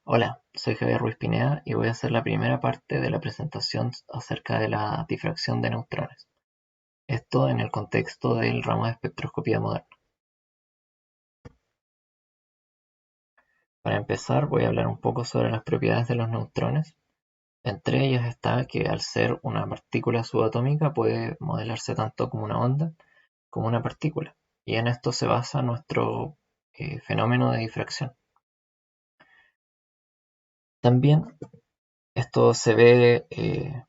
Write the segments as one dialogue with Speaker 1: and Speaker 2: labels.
Speaker 1: Hola, soy Javier Ruiz Pineda y voy a hacer la primera parte de la presentación acerca de la difracción de neutrones. Esto en el contexto del ramo de espectroscopía moderna. Para empezar, voy a hablar un poco sobre las propiedades de los neutrones. Entre ellas está que al ser una partícula subatómica puede modelarse tanto como una onda como una partícula. Y en esto se basa nuestro fenómeno de difracción. También esto se ve en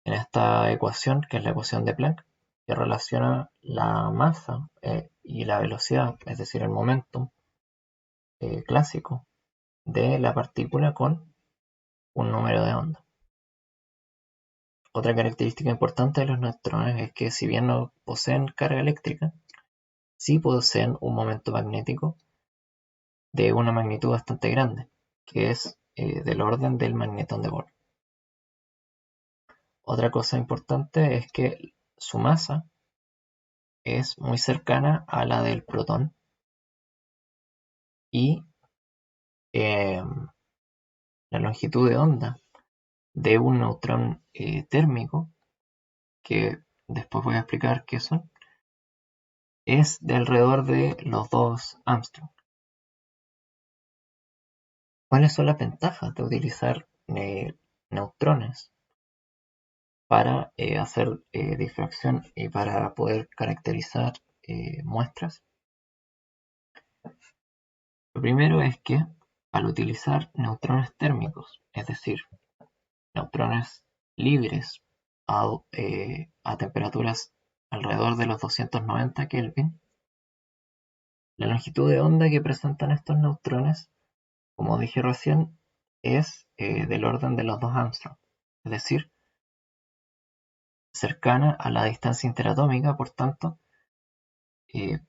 Speaker 1: esta ecuación, que es la ecuación de Planck, que relaciona la masa y la velocidad, es decir, el momentum clásico de la partícula con un número de onda. Otra característica importante de los neutrones es que si bien no poseen carga eléctrica, sí poseen un momento magnético de una magnitud bastante grande, que es del orden del magnetón de Bohr. Otra cosa importante es que su masa es muy cercana a la del protón y eh, la longitud de onda de un neutrón térmico, que después voy a explicar qué son, es de alrededor de los 2 Armstrong. ¿Cuáles son las ventajas de utilizar neutrones para hacer difracción y para poder caracterizar muestras? Lo primero es que al utilizar neutrones térmicos, es decir, neutrones libres a temperaturas alrededor de los 290 Kelvin, la longitud de onda que presentan estos neutrones, como dije recién, es del orden de los 2 Armstrong, es decir, cercana a la distancia interatómica. Por tanto,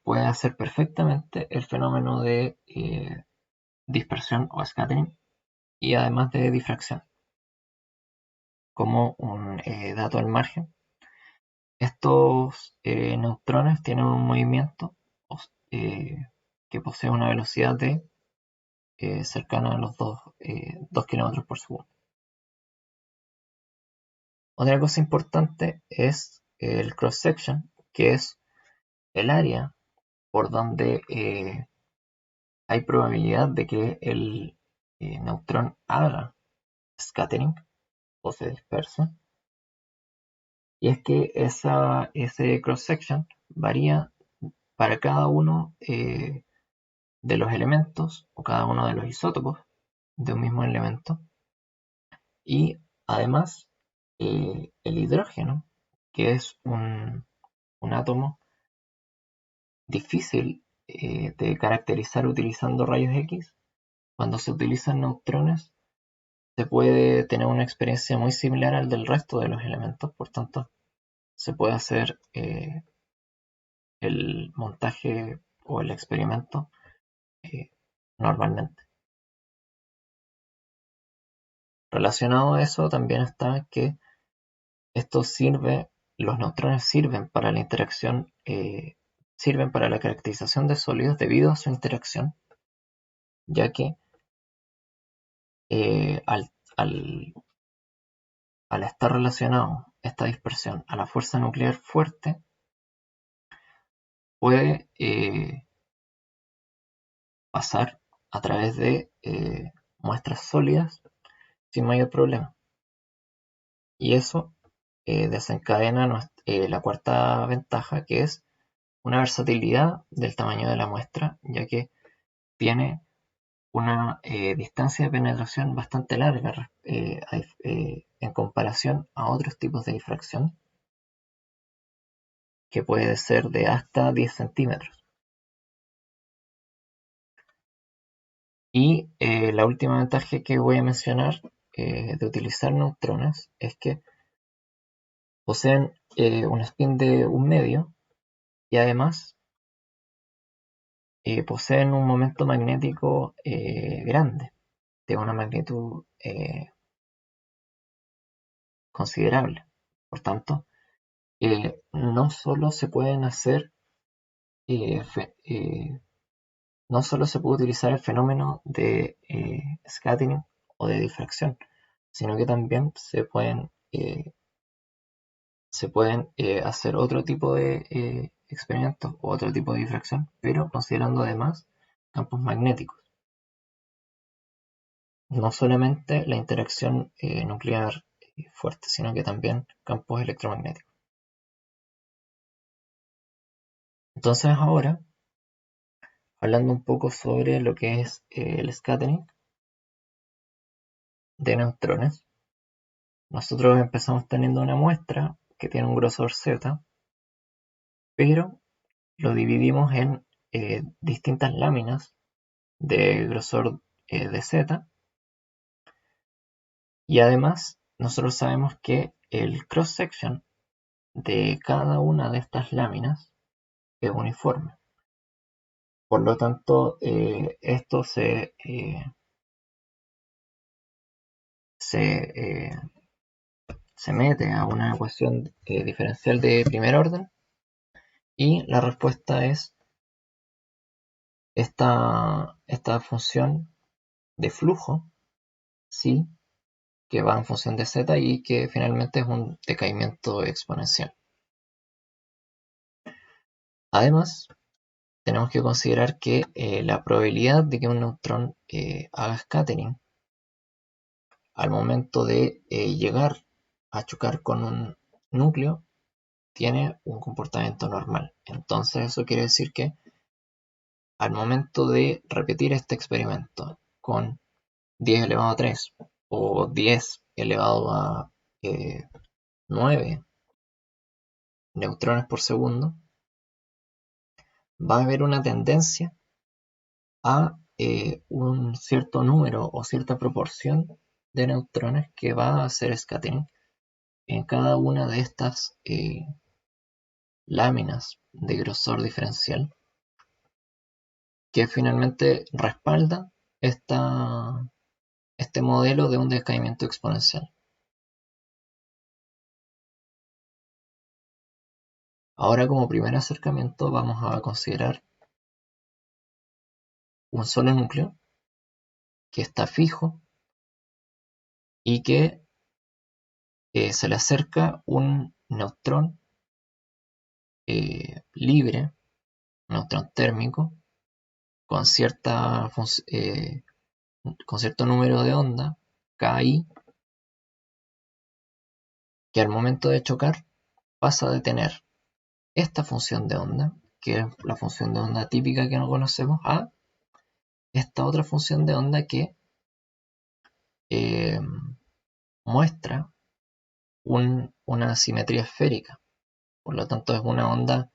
Speaker 1: puede hacer perfectamente el fenómeno de dispersión o scattering y además de difracción. Como un dato al margen, estos neutrones tienen un movimiento eh, que posee una velocidad de cercana a los 2 kilómetros por segundo. Otra cosa importante es el cross-section, que es el área por donde hay probabilidad de que el neutrón haga scattering o se disperse. Y es que ese cross-section varía para cada uno de los elementos o cada uno de los isótopos de un mismo elemento. Y además, el hidrógeno, que es un átomo difícil de caracterizar utilizando rayos X, cuando se utilizan neutrones se puede tener una experiencia muy similar al del resto de los elementos. Por tanto, se puede hacer el montaje o el experimento eh, normalmente. Relacionado a eso también está que esto sirve, los neutrones sirven para la interacción, sirven para la caracterización de sólidos debido a su interacción, ya que eh, al, al, al estar relacionado esta dispersión a la fuerza nuclear fuerte, puede pasar a través de muestras sólidas sin mayor problema. Y eso desencadena la cuarta ventaja, que es una versatilidad del tamaño de la muestra, ya que tiene una distancia de penetración bastante larga en comparación a otros tipos de difracción, que puede ser de hasta 10 centímetros. Y la última ventaja que voy a mencionar de utilizar neutrones es que poseen un spin de un medio y además poseen un momento magnético grande, de una magnitud considerable. Por tanto, no solo se pueden hacer, eh, fe- eh, no solo se puede utilizar el fenómeno de scattering o de difracción, sino que también se pueden hacer otro tipo de experimentos o otro tipo de difracción, pero considerando además campos magnéticos. No solamente la interacción nuclear fuerte, sino que también campos electromagnéticos. Entonces ahora, hablando un poco sobre lo que es el scattering de neutrones, nosotros empezamos teniendo una muestra que tiene un grosor Z, pero lo dividimos en distintas láminas de grosor de Z, y además nosotros sabemos que el cross-section de cada una de estas láminas es uniforme. Por lo tanto, esto se mete a una ecuación diferencial de primer orden, y la respuesta es esta función de flujo, ¿sí?, que va en función de z y que finalmente es un decaimiento exponencial. Además, tenemos que considerar que la probabilidad de que un neutrón haga scattering al momento de llegar a chocar con un núcleo tiene un comportamiento normal. Entonces eso quiere decir que al momento de repetir este experimento con 10 elevado a 3 o 10 elevado a 9 neutrones por segundo, va a haber una tendencia a un cierto número o cierta proporción de neutrones que va a hacer scattering en cada una de estas láminas de grosor diferencial, que finalmente respalda este modelo de un decaimiento exponencial. Ahora, como primer acercamiento, vamos a considerar un solo núcleo que está fijo y que se le acerca un neutrón libre, un neutrón térmico, con, con cierto número de onda, KI, que al momento de chocar pasa de tener esta función de onda, que es la función de onda típica que no conocemos, a esta otra función de onda que eh, muestra una simetría esférica. Por lo tanto, es una onda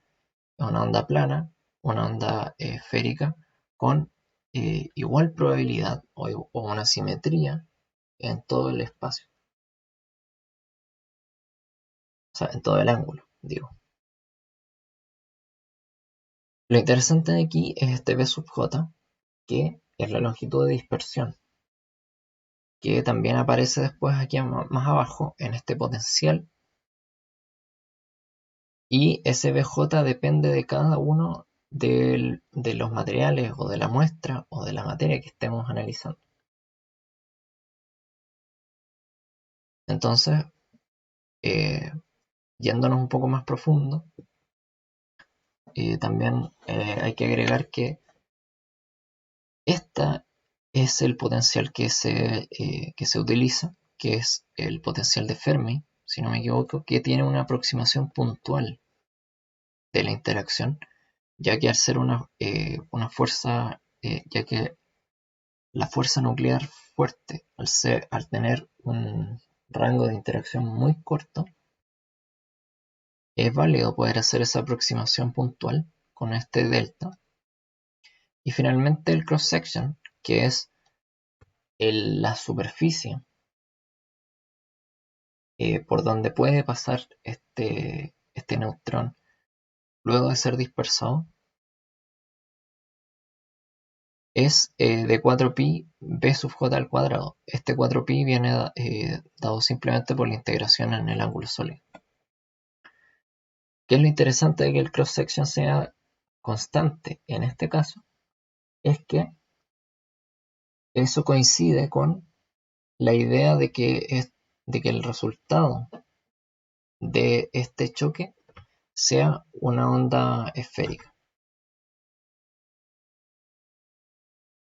Speaker 1: plana, una onda esférica con igual probabilidad o una simetría en todo el espacio, o sea, en todo el ángulo, digo. Lo interesante de aquí es este B sub j, que es la longitud de dispersión, que también aparece después aquí más abajo en este potencial, y ese BJ depende de cada uno de los materiales o de la muestra o de la materia que estemos analizando. Entonces, yéndonos un poco más profundo, también hay que agregar que este es el potencial que se utiliza, que es el potencial de Fermi, si no me equivoco, que tiene una aproximación puntual de la interacción, ya que al ser una fuerza, ya que la fuerza nuclear fuerte, al tener un rango de interacción muy corto, es válido poder hacer esa aproximación puntual con este delta. Y finalmente el cross-section, que es la superficie por donde puede pasar este neutrón luego de ser dispersado, es de 4pi b sub j al cuadrado. Este 4pi viene dado simplemente por la integración en el ángulo sólido. ¿Qué es lo interesante de que el cross-section sea constante en este caso? Es que Eso coincide con la idea de que el resultado de este choque sea una onda esférica.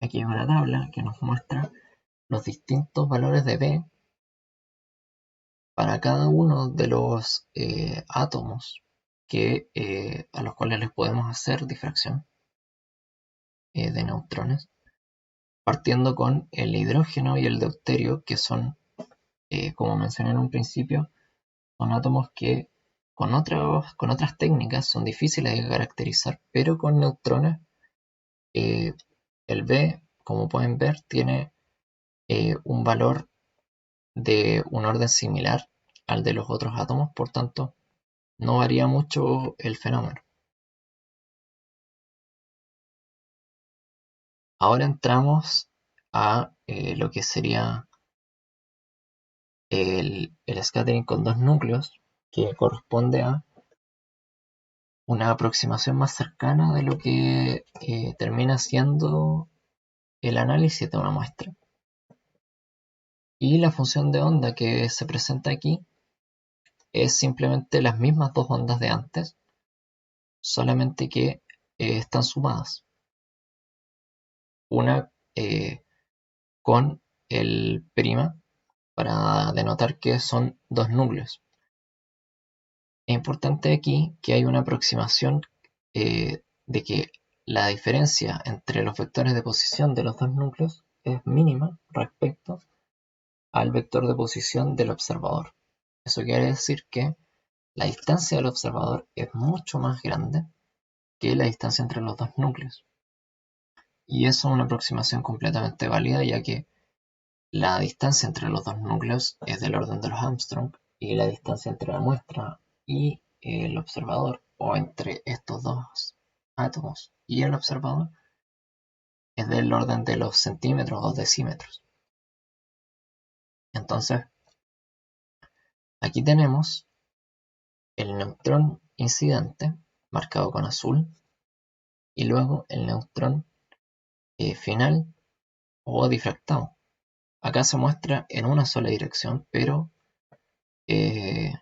Speaker 1: Aquí hay una tabla que nos muestra los distintos valores de B para cada uno de los átomos a los cuales les podemos hacer difracción de neutrones, partiendo con el hidrógeno y el deuterio, que son, como mencioné en un principio, son átomos que con otras técnicas son difíciles de caracterizar, pero con neutrones eh, el B, como pueden ver, tiene un valor de un orden similar al de los otros átomos, por tanto, no varía mucho el fenómeno. Ahora entramos a lo que sería el scattering con dos núcleos, que corresponde a una aproximación más cercana de lo que termina siendo el análisis de una muestra. Y la función de onda que se presenta aquí es simplemente las mismas dos ondas de antes, solamente que están sumadas. Una con el prima para denotar que son dos núcleos. Es importante aquí que hay una aproximación de que la diferencia entre los vectores de posición de los dos núcleos es mínima respecto al vector de posición del observador. Eso quiere decir que la distancia del observador es mucho más grande que la distancia entre los dos núcleos. Y eso es una aproximación completamente válida, ya que la distancia entre los dos núcleos es del orden de los Armstrong y la distancia entre la muestra y el observador, o entre estos dos átomos y el observador, es del orden de los centímetros o decímetros. Entonces, aquí tenemos el neutrón incidente, marcado con azul, y luego el neutrón final o difractado. Acá se muestra en una sola dirección, pero eh,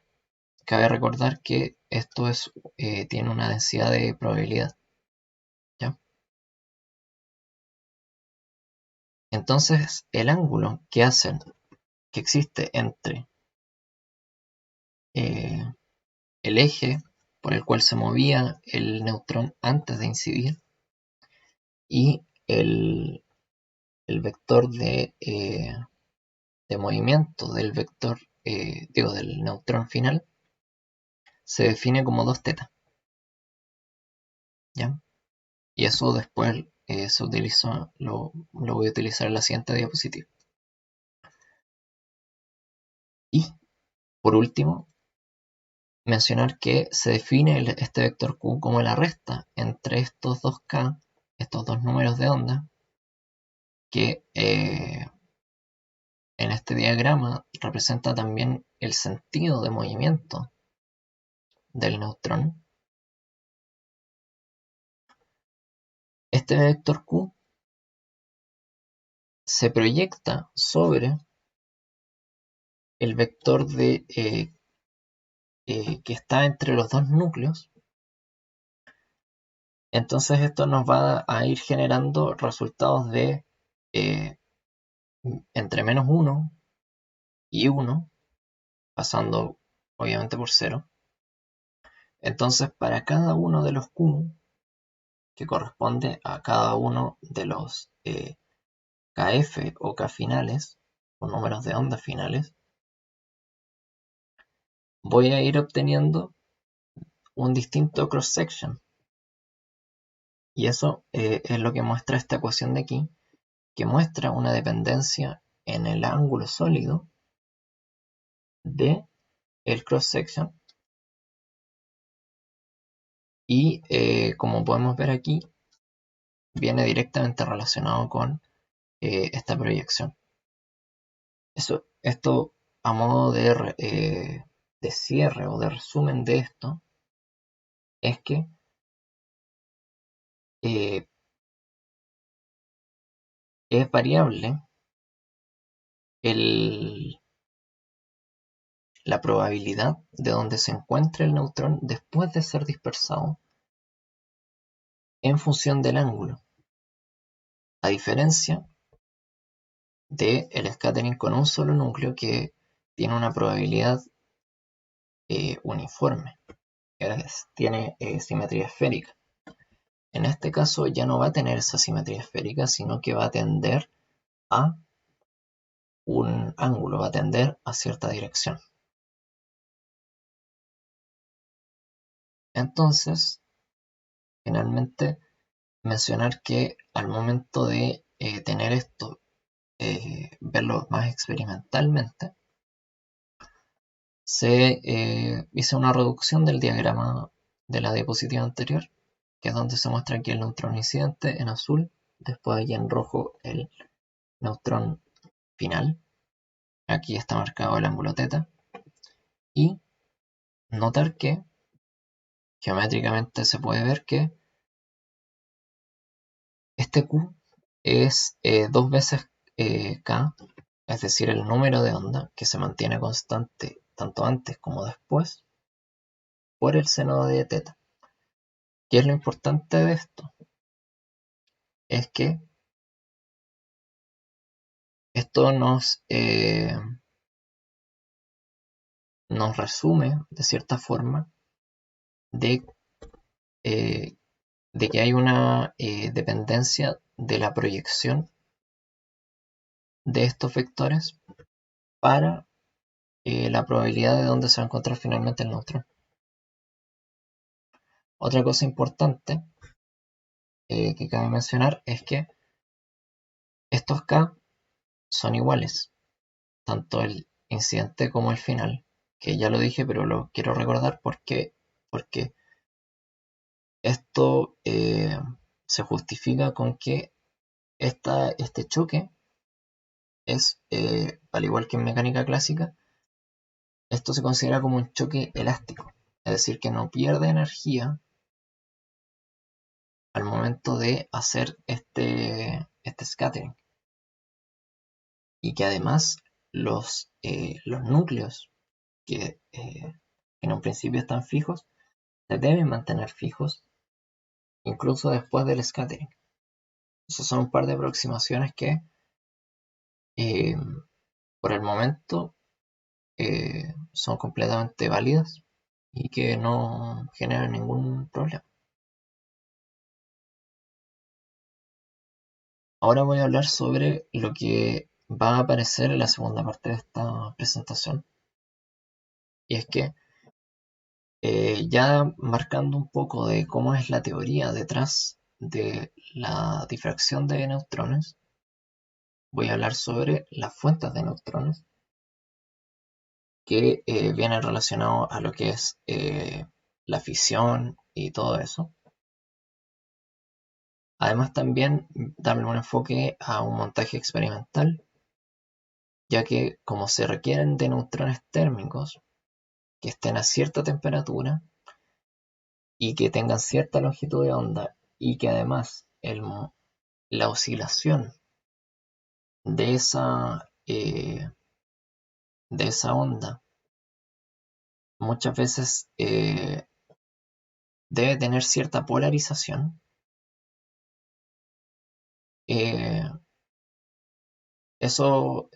Speaker 1: cabe recordar que esto tiene una densidad de probabilidad, ¿ya? Entonces, el ángulo que existe entre eh, el eje por el cual se movía el neutrón antes de incidir y el vector de movimiento del vector, del neutrón final, se define como 2θ, ¿ya? Y eso después lo voy a utilizar en la siguiente diapositiva. Y por último, mencionar que se define este vector Q como la resta entre estos dos K, estos dos números de onda, que en este diagrama representa también el sentido de movimiento del neutrón. Este vector Q se proyecta sobre el vector que está entre los dos núcleos. Entonces esto nos va a ir generando resultados de entre -1 y 1, pasando obviamente por 0. Entonces para cada uno de los Q, que corresponde a cada uno de los Kf o K finales, o números de onda finales, voy a ir obteniendo un distinto cross-section. Y eso es lo que muestra esta ecuación de aquí, que muestra una dependencia en el ángulo sólido de el cross-section. Y como podemos ver aquí, viene directamente relacionado con esta proyección. Esto a modo de cierre o de resumen de esto, es que eh, es variable la probabilidad de donde se encuentre el neutrón después de ser dispersado en función del ángulo, a diferencia del scattering con un solo núcleo que tiene una probabilidad uniforme, tiene simetría esférica. En este caso ya no va a tener esa simetría esférica, sino que va a tender a un ángulo, va a tender a cierta dirección. Entonces, finalmente, mencionar que al momento de tener esto, verlo más experimentalmente, se hizo una reducción del diagrama de la diapositiva anterior, que es donde se muestra aquí el neutrón incidente en azul, después ahí en rojo el neutrón final, aquí está marcado el ángulo θ, y notar que geométricamente se puede ver que este Q es 2 veces K, es decir, el número de onda que se mantiene constante tanto antes como después, por el seno de θ. ¿Qué es lo importante de esto? Es que esto nos resume de cierta forma de, eh, de que hay una dependencia de la proyección de estos vectores para la probabilidad de dónde se va a encontrar finalmente el neutrón. Otra cosa importante que cabe mencionar es que estos K son iguales, tanto el incidente como el final, que ya lo dije, pero lo quiero recordar porque esto se justifica con que este choque es, al igual que en mecánica clásica, esto se considera como un choque elástico, es decir, que no pierde energía al momento de hacer este scattering, y que además los núcleos que en un principio están fijos se deben mantener fijos incluso después del scattering. Esas son un par de aproximaciones que eh, por el momento son completamente válidas y que no generan ningún problema. Ahora voy a hablar sobre lo que va a aparecer en la segunda parte de esta presentación, y es que ya marcando un poco de cómo es la teoría detrás de la difracción de neutrones, voy a hablar sobre las fuentes de neutrones que vienen relacionados a lo que es la fisión y todo eso. Además también darle un enfoque a un montaje experimental, ya que como se requieren de neutrones térmicos que estén a cierta temperatura y que tengan cierta longitud de onda, y que además la oscilación de esa onda muchas veces debe tener cierta polarización, eh, eso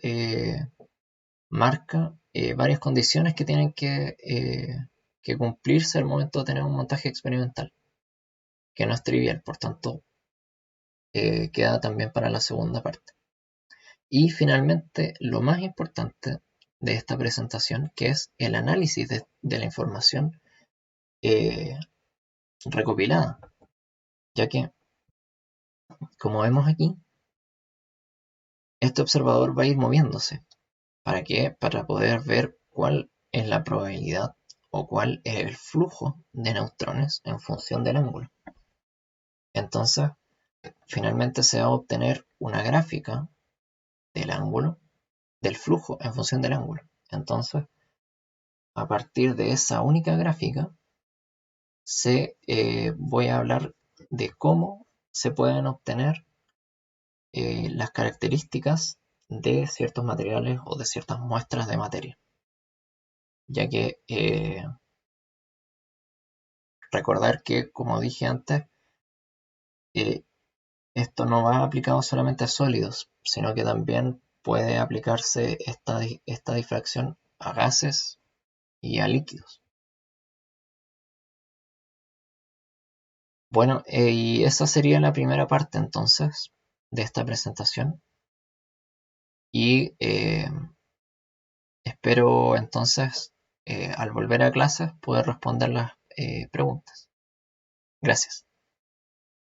Speaker 1: marca varias condiciones que tienen que cumplirse al momento de tener un montaje experimental, que no es trivial, por tanto, queda también para la segunda parte. Y finalmente, lo más importante de esta presentación, que es el análisis de la información eh, recopilada, ya que, como vemos aquí, este observador va a ir moviéndose. ¿Para qué? Para poder ver cuál es la probabilidad o cuál es el flujo de neutrones en función del ángulo. Entonces, finalmente se va a obtener una gráfica del ángulo, del flujo en función del ángulo. Entonces, a partir de esa única gráfica, voy a hablar de cómo se pueden obtener las características de ciertos materiales o de ciertas muestras de materia, ya que recordar que, como dije antes, eh, esto no va aplicado solamente a sólidos, sino que también puede aplicarse esta difracción a gases y a líquidos. Bueno, y esa sería la primera parte entonces de esta presentación y espero entonces al volver a clases poder responder las preguntas. Gracias.